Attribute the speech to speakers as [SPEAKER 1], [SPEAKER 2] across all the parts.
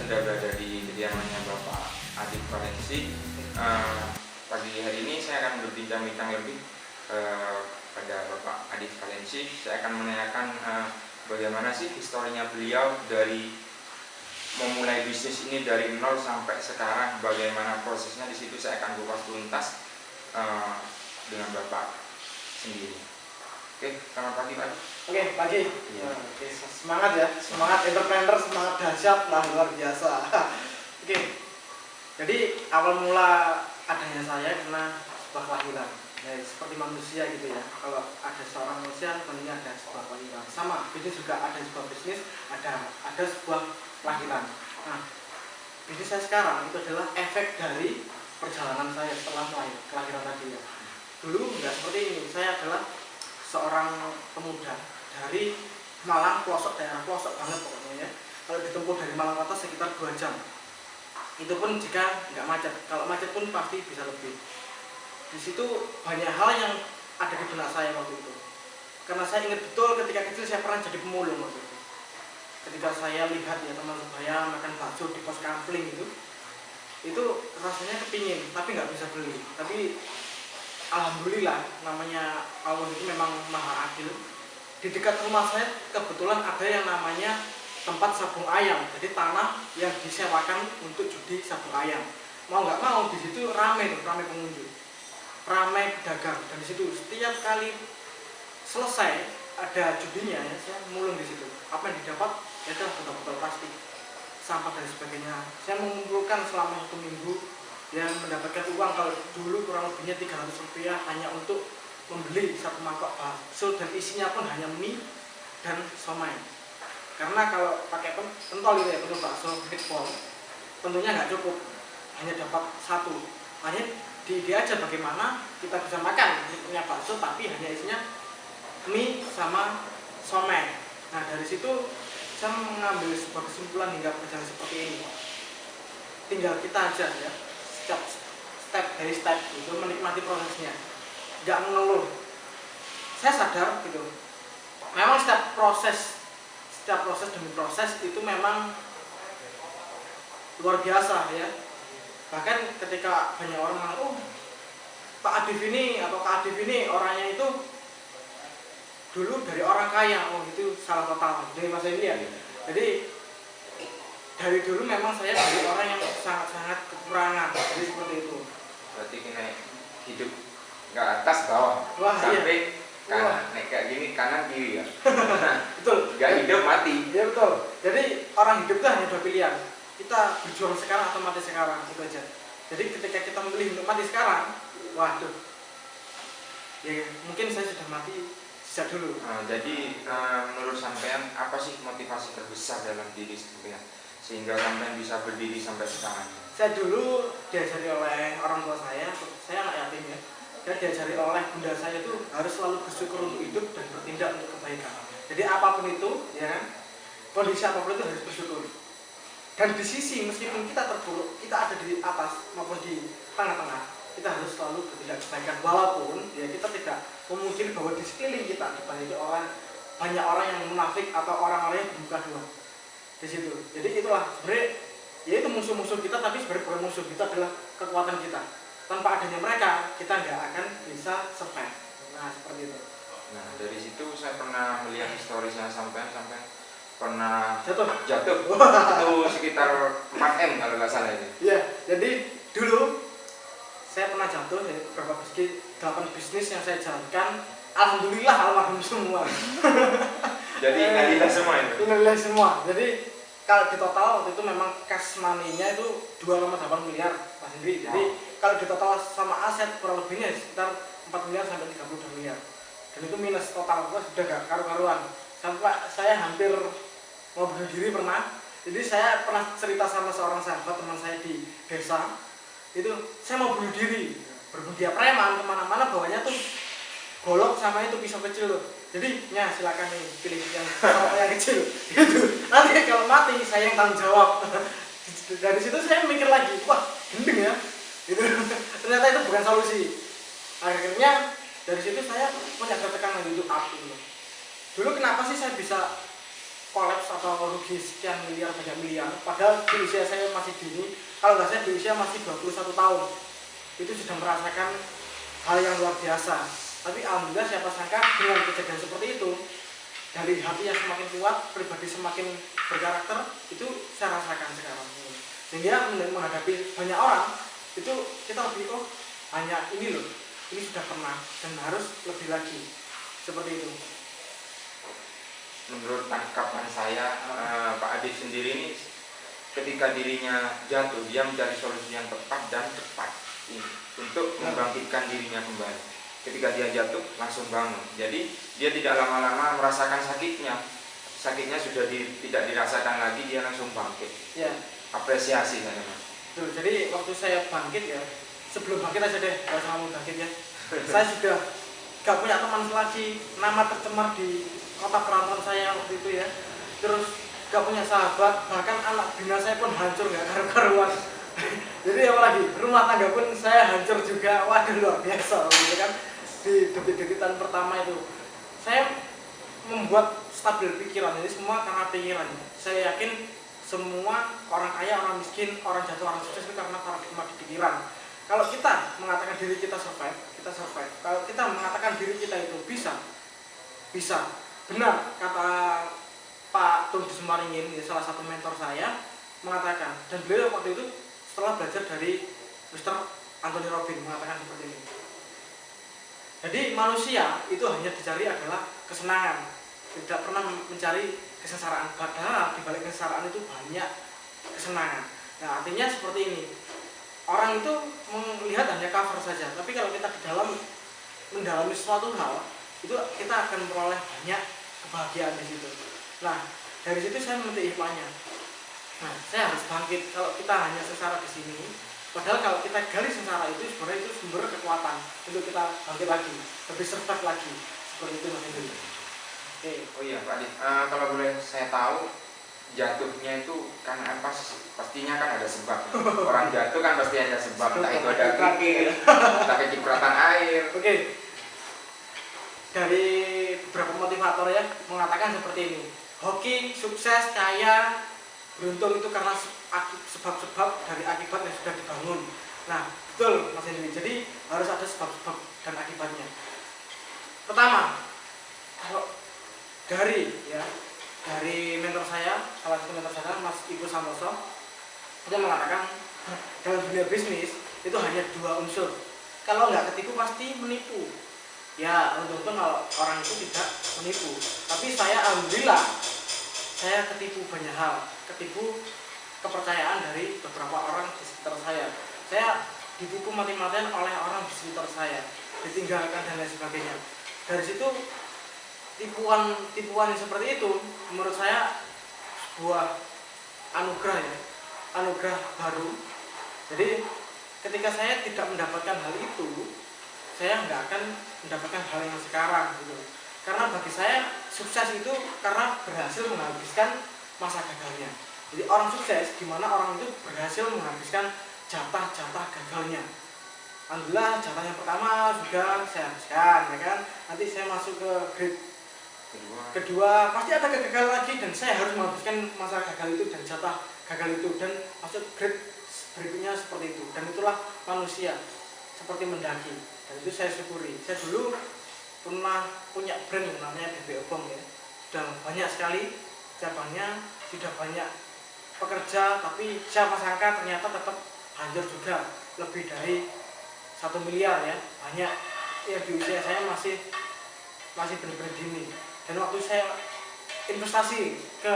[SPEAKER 1] sudah berada di kediamannya Bapak Adit Valensi. Pagi hari ini saya akan berbincang-bincang lebih pada Bapak Adit Valensi. Saya akan menanyakan bagaimana sih historinya beliau dari memulai bisnis ini dari nol sampai sekarang, bagaimana prosesnya. Di situ saya akan kupas tuntas dengan Bapak sendiri. Oke, selamat pagi Pak.
[SPEAKER 2] Oke, pagi.
[SPEAKER 1] Ya.
[SPEAKER 2] Oke, semangat ya, semangat entrepreneur, semangat dahsyat lah, luar biasa. Oke, jadi awal mula adanya saya karena sebuah kelahiran. Ya, seperti manusia gitu ya. Kalau ada seorang manusia, tentunya ada sebuah kelahiran. Sama, bisnis juga ada sebuah bisnis, ada sebuah kelahiran. Nah, bisnis saya sekarang itu adalah efek dari perjalanan saya setelah kelahiran tadi ya. Dulu nggak seperti ini. Saya adalah seorang pemuda dari Malang, daerah pelosok banget pokoknya ya. Kalau ditempuh dari Malang Kota sekitar 2 jam. Itu pun jika nggak macet. Kalau macet pun pasti bisa lebih. Di situ banyak hal yang ada di benak saya waktu itu. Karena saya ingat betul ketika kecil saya pernah jadi pemulung waktu itu. Ketika saya lihat ya teman sebaya makan bakso di pos kampling itu rasanya kepingin, tapi nggak bisa beli. Tapi alhamdulillah, namanya Allah itu memang maha adil. Di dekat rumah saya kebetulan ada yang namanya tempat sabung ayam. Jadi tanah yang disewakan untuk judi sabung ayam. Mau nggak mau di situ ramai pengunjung, ramai pedagang. Dan di situ setiap kali selesai ada judinya ya, saya mulung di situ. Apa yang didapat? Ya adalah botol-botol plastik, sampah dan sebagainya. Saya mengumpulkan selama 1 minggu yang mendapatkan uang, kalau dulu kurang lebihnya 300 rupiah hanya untuk membeli 1 mangkok bakso, dan isinya pun hanya mie dan somai. Karena kalau pakai pentol itu ya, pentol bakso meatball, tentunya nggak cukup, hanya dapat 1. Hanya diide aja bagaimana kita bisa makan punya bakso tapi hanya isinya mie sama somai. Nah, dari situ saya mengambil sebuah kesimpulan hingga berjalan seperti ini. Tinggal kita aja ya, step by step itu menikmati prosesnya, nggak mengeluh. Saya sadar gitu, memang setiap proses demi proses itu memang luar biasa ya. Bahkan ketika banyak orang bilang, Pak Adif ini atau Kak Adif ini orangnya itu dulu dari orang kaya, itu salah total dari masa ini ya. Jadi dari dulu memang saya dari orang yang sangat-sangat kekurangan, jadi seperti itu.
[SPEAKER 1] Berarti kena hidup nggak atas bawah.
[SPEAKER 2] Wah,
[SPEAKER 1] sampai
[SPEAKER 2] iya.
[SPEAKER 1] kanan, naik kayak gini kanan kiri ya.
[SPEAKER 2] Betul.
[SPEAKER 1] Nggak hidup mati.
[SPEAKER 2] Iya betul. Jadi orang hidup itu hanya 2 pilihan. Kita berjuang sekarang atau mati sekarang, itu aja. Jadi ketika kita memilih untuk mati sekarang, waduh, ya mungkin saya sudah mati sejak dulu.
[SPEAKER 1] Jadi menurut sampean apa sih motivasi terbesar dalam diri sampean sehingga sampean bisa berdiri sampai sekarang?
[SPEAKER 2] Saya dulu diajari oleh orang tua saya anak yatim ya. Saya diajari oleh bunda saya itu harus selalu bersyukur untuk hidup dan bertindak untuk kebaikan. Jadi apapun itu, ya, kondisi apapun itu harus bersyukur. Dan di sisi meskipun kita terpuruk, kita ada di atas maupun di tengah-tengah, kita harus selalu bertindak kebaikan. Walaupun ya kita tidak memungkiri bahwa di sekeliling kita dibanyak orang yang munafik atau orang-orang yang bermuka 2 di situ. Jadi itulah sebenarnya, ya itu musuh-musuh kita, tapi sebenarnya bukan musuh kita, adalah kekuatan kita. Tanpa adanya mereka, kita nggak akan bisa survive. Nah, seperti itu.
[SPEAKER 1] Nah, dari situ saya pernah melihat historisnya sampean pernah
[SPEAKER 2] Jatuh.
[SPEAKER 1] Itu sekitar 4M kalau nggak salah ini.
[SPEAKER 2] Iya, jadi dulu saya pernah jatuh dari beberapa bisnis, 8 bisnis yang saya jalankan. Alhamdulillah almarhum semua.
[SPEAKER 1] Jadi innalillahi semua itu.
[SPEAKER 2] Innalillahi semua. Jadi kalau di total waktu itu memang cash money-nya itu 2,8 miliar Mas Hendri. Jadi kalau di total sama aset kurang lebihnya sekitar 4 miliar sampai 32 miliar. Dan itu minus total, sudah gak karu-karuan. Sampai saya hampir mau bunuh diri pernah. Jadi saya pernah cerita sama seorang sahabat teman saya di desa. Itu saya mau bunuh diri, berbudia preman kemana-mana bawanya tuh golok sama itu pisau kecil loh. Jadi ya silakan nih pilih yang kecil gitu. Nanti kalau mati saya yang tanggung jawab. Dari situ saya mikir lagi, wah gendeng ya gitu. Ternyata itu bukan solusi. Akhirnya dari situ saya punya tekanan untuk up ini. Dulu kenapa sih saya bisa kolaps atau rugi sekian miliar, banyak miliar, padahal di usia saya masih dini. Kalau nggak saya di usia masih 21 tahun itu sudah merasakan hal yang luar biasa. Tapi alhamdulillah siapa sangka dengan kejadian seperti itu, dari hati yang semakin kuat, pribadi semakin berkarakter, itu saya rasakan sekarang. Sehingga menghadapi banyak orang itu kita lebih hanya ini loh, ini sudah pernah dan harus lebih lagi, seperti itu.
[SPEAKER 1] Menurut tangkapan saya, Pak Adif sendiri ini ketika dirinya jatuh, dia mencari solusi yang tepat dan cepat untuk membangkitkan dirinya kembali. Ketika dia jatuh, langsung bangun. Jadi dia tidak lama-lama merasakan sakitnya. Sakitnya sudah tidak dirasakan lagi, dia langsung bangkit.
[SPEAKER 2] Ya.
[SPEAKER 1] Apresiasi saya, Mas.
[SPEAKER 2] Tuh, jadi waktu saya bangkit ya, sebelum bangkit aja deh, kalau sama mau bangkit ya. Saya sudah gak punya teman lagi, nama tercemar di kota perantauan saya waktu itu ya. Terus gak punya sahabat, bahkan anak bina saya pun hancur, gak karu-karuan. Jadi apalagi rumah tangga pun saya hancur juga. Waduh, luar biasa gitu kan. Di detik-dekitan pertama itu saya membuat stabil pikiran, ini semua karena pikiran. Saya yakin semua orang kaya, orang miskin, orang jatuh, orang sukses itu karena paradigma di pikiran. Kalau kita mengatakan diri kita survive, kita survive. Kalau kita mengatakan diri kita itu bisa. Benar kata Pak Tung Desmaringin, ya, salah satu mentor saya, mengatakan, dan beliau waktu itu setelah belajar dari Mr. Anthony Robbins mengatakan seperti ini. Jadi manusia itu hanya dicari adalah kesenangan, tidak pernah mencari kesengsaraan. Padahal di balik kesengsaraan itu banyak kesenangan. Nah, artinya seperti ini. Orang itu melihat hanya cover saja, tapi kalau kita di dalam mendalami suatu hal, itu kita akan memperoleh banyak kebahagiaan di situ. Nah, dari situ saya memetik hikmahnya. Nah, saya harus bangkit. Kalau kita hanya sengsara di sini, padahal kalau kita gali sengsara itu sebenarnya itu sumber kekuatan untuk kita bangkit lagi, lebih survive lagi. Seperti itu Mas Hendri. Oke.
[SPEAKER 1] Oh iya Pak Adif, kalau boleh saya tahu, jatuhnya itu karena apa? Pastinya kan ada sebab. Orang jatuh kan pasti ada sebab. Entah itu ada kikir, entah kecipratan air.
[SPEAKER 2] Oke. Dari beberapa motivator ya mengatakan seperti ini. Hoki, sukses, kaya, beruntung itu karena sebab-sebab dari akibat yang sudah dibangun. Nah, betul Mas Hendri. Jadi harus ada sebab-sebab dan akibatnya. Pertama, kalau dari mentor saya, salah satu mentor saya, Mas Ibu Santoso, dia mengatakan dalam dunia bisnis itu hanya dua unsur. Kalau nggak ketipu pasti menipu. Ya, untung kalau orang itu tidak menipu. Tapi saya alhamdulillah saya ketipu banyak hal, ketipu kepercayaan dari beberapa orang di sekitar saya. Saya ditipu mati-matian oleh orang di sekitar saya, ditinggalkan dan lain sebagainya. Dari situ tipuan yang seperti itu menurut saya sebuah anugerah ya, anugerah baru. Jadi ketika saya tidak mendapatkan hal itu, saya nggak akan mendapatkan hal yang sekarang gitu. Karena bagi saya sukses itu karena berhasil menghabiskan masa gagalnya. Jadi orang sukses gimana orang itu berhasil menghabiskan jatah-jatah gagalnya. Alhamdulillah jatah yang pertama sudah saya habiskan, ya kan. Nanti saya masuk ke grade kedua pasti ada kegagalan lagi dan saya harus menghabiskan masa gagal itu dan jatah gagal itu dan masuk grade berikutnya seperti itu. Dan itulah manusia seperti mendaki. Dan itu saya syukuri. Saya dulu pernah punya brand yang namanya BB Obong ya. Sudah banyak sekali cabangnya, sudah banyak pekerja, tapi siapa sangka ternyata tetap hancur juga. Lebih dari 1 miliar ya, banyak ya. Di usia saya masih benar-benar dini. Dan waktu saya investasi ke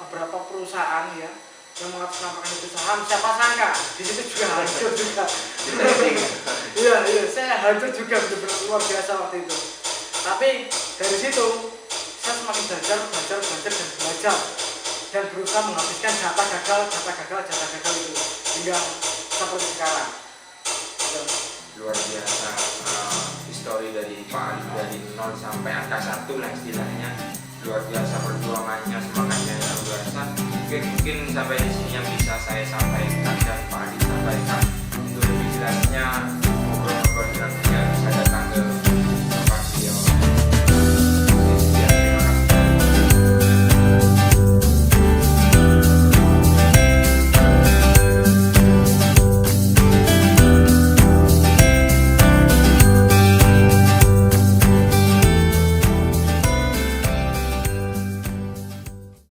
[SPEAKER 2] beberapa perusahaan ya yang mengatasnamakan itu saham, siapa sangka di situ juga hancur juga. Iya, saya hancur juga, benar-benar luar biasa waktu itu. Tapi dari situ saya semakin belajar dan berusaha menghabiskan jatah gagal itu hingga seperti sekarang.
[SPEAKER 1] Luar biasa, histori dari Pak Adif dari 0 sampai angka 1 lah istilahnya. Luar biasa perjuangannya, semangatnya yang luar biasa. Mungkin sampai di sini yang bisa saya sampaikan dan Pak Adif sampaikan. Untuk lebih jelasnya